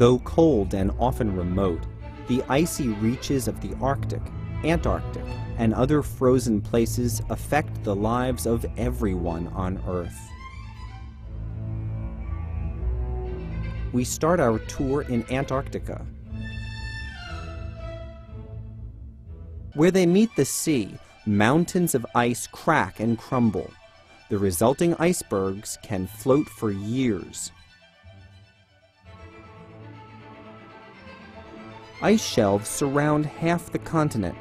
Though cold and often remote, the icy reaches of the Arctic, Antarctic, and other frozen places affect the lives of everyone on Earth. We start our tour in Antarctica. Where they meet the sea, mountains of ice crack and crumble. The resulting icebergs can float for years. Ice shelves surround half the continent.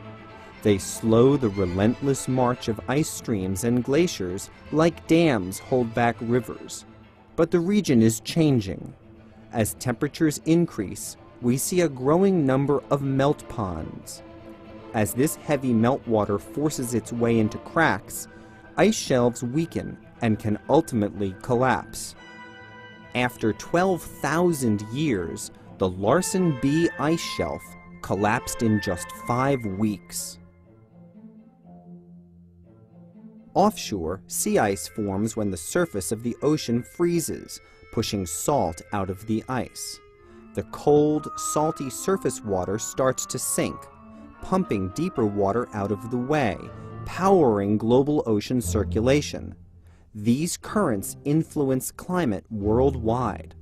They slow the relentless march of ice streams, and glaciers, like dams, hold back rivers. But the region is changing. As temperatures increase, we see a growing number of melt ponds. As this heavy meltwater forces its way into cracks, ice shelves weaken and can ultimately collapse. After 12,000 years, the Larsen B ice shelf collapsed in just 5 weeks. Offshore, sea ice forms when the surface of the ocean freezes, pushing salt out of the ice. The cold, salty surface water starts to sink, pumping deeper water out of the way, powering global ocean circulation. These currents influence climate worldwide.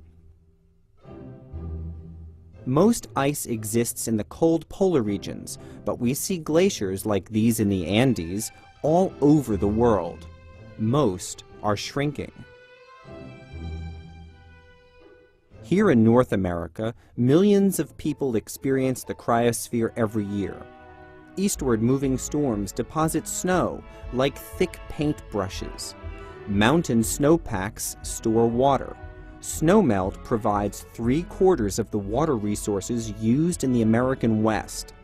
Most ice exists in the cold polar regions, but we see glaciers like these in the Andes all over the world. Most are shrinking. Here in North America, millions of people experience the cryosphere every year. Eastward moving storms deposit snow like thick paint brushes. Mountain snowpacks store water. Snowmelt provides 3/4 of the water resources used in the American West.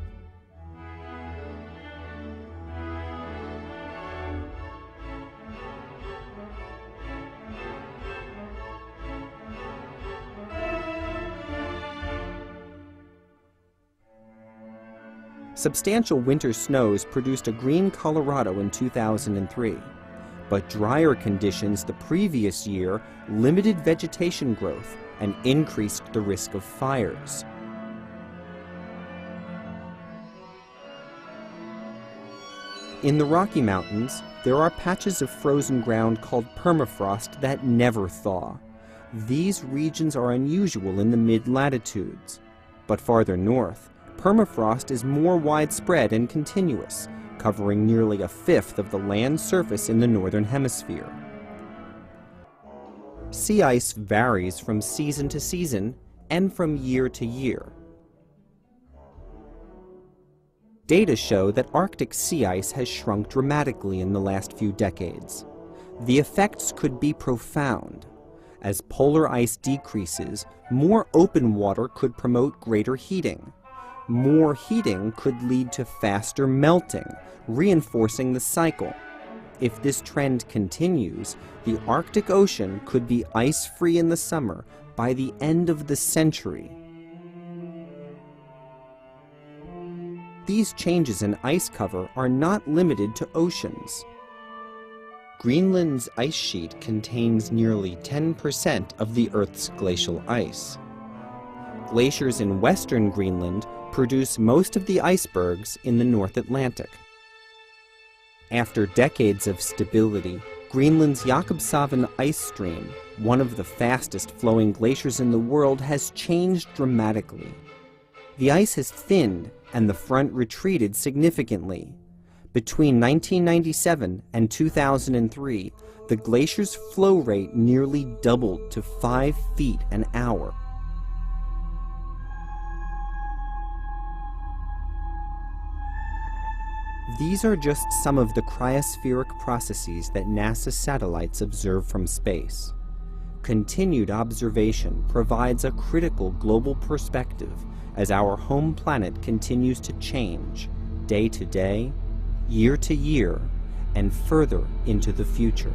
Substantial winter snows produced a green Colorado in 2003, but drier conditions the previous year limited vegetation growth and increased the risk of fires. In the Rocky Mountains, there are patches of frozen ground called permafrost that never thaw. These regions are unusual in the mid-latitudes, but farther north, permafrost is more widespread and continuous, covering nearly 1/5 of the land surface in the northern hemisphere. Sea ice varies from season to season and from year to year. Data show that Arctic sea ice has shrunk dramatically in the last few decades. The effects could be profound. As polar ice decreases, more open water could promote greater heating. More heating could lead to faster melting, reinforcing the cycle. If this trend continues, the Arctic Ocean could be ice-free in the summer by the end of the century. These changes in ice cover are not limited to oceans. Greenland's ice sheet contains nearly 10% of the Earth's glacial ice. Glaciers in western Greenland produce most of the icebergs in the North Atlantic. After decades of stability, Greenland's Jakobshavn ice stream, one of the fastest flowing glaciers in the world, has changed dramatically. The ice has thinned and the front retreated significantly. Between 1997 and 2003, the glacier's flow rate nearly doubled to 5 feet an hour. These are just some of the cryospheric processes that NASA satellites observe from space. Continued observation provides a critical global perspective as our home planet continues to change, day to day, year to year, and further into the future.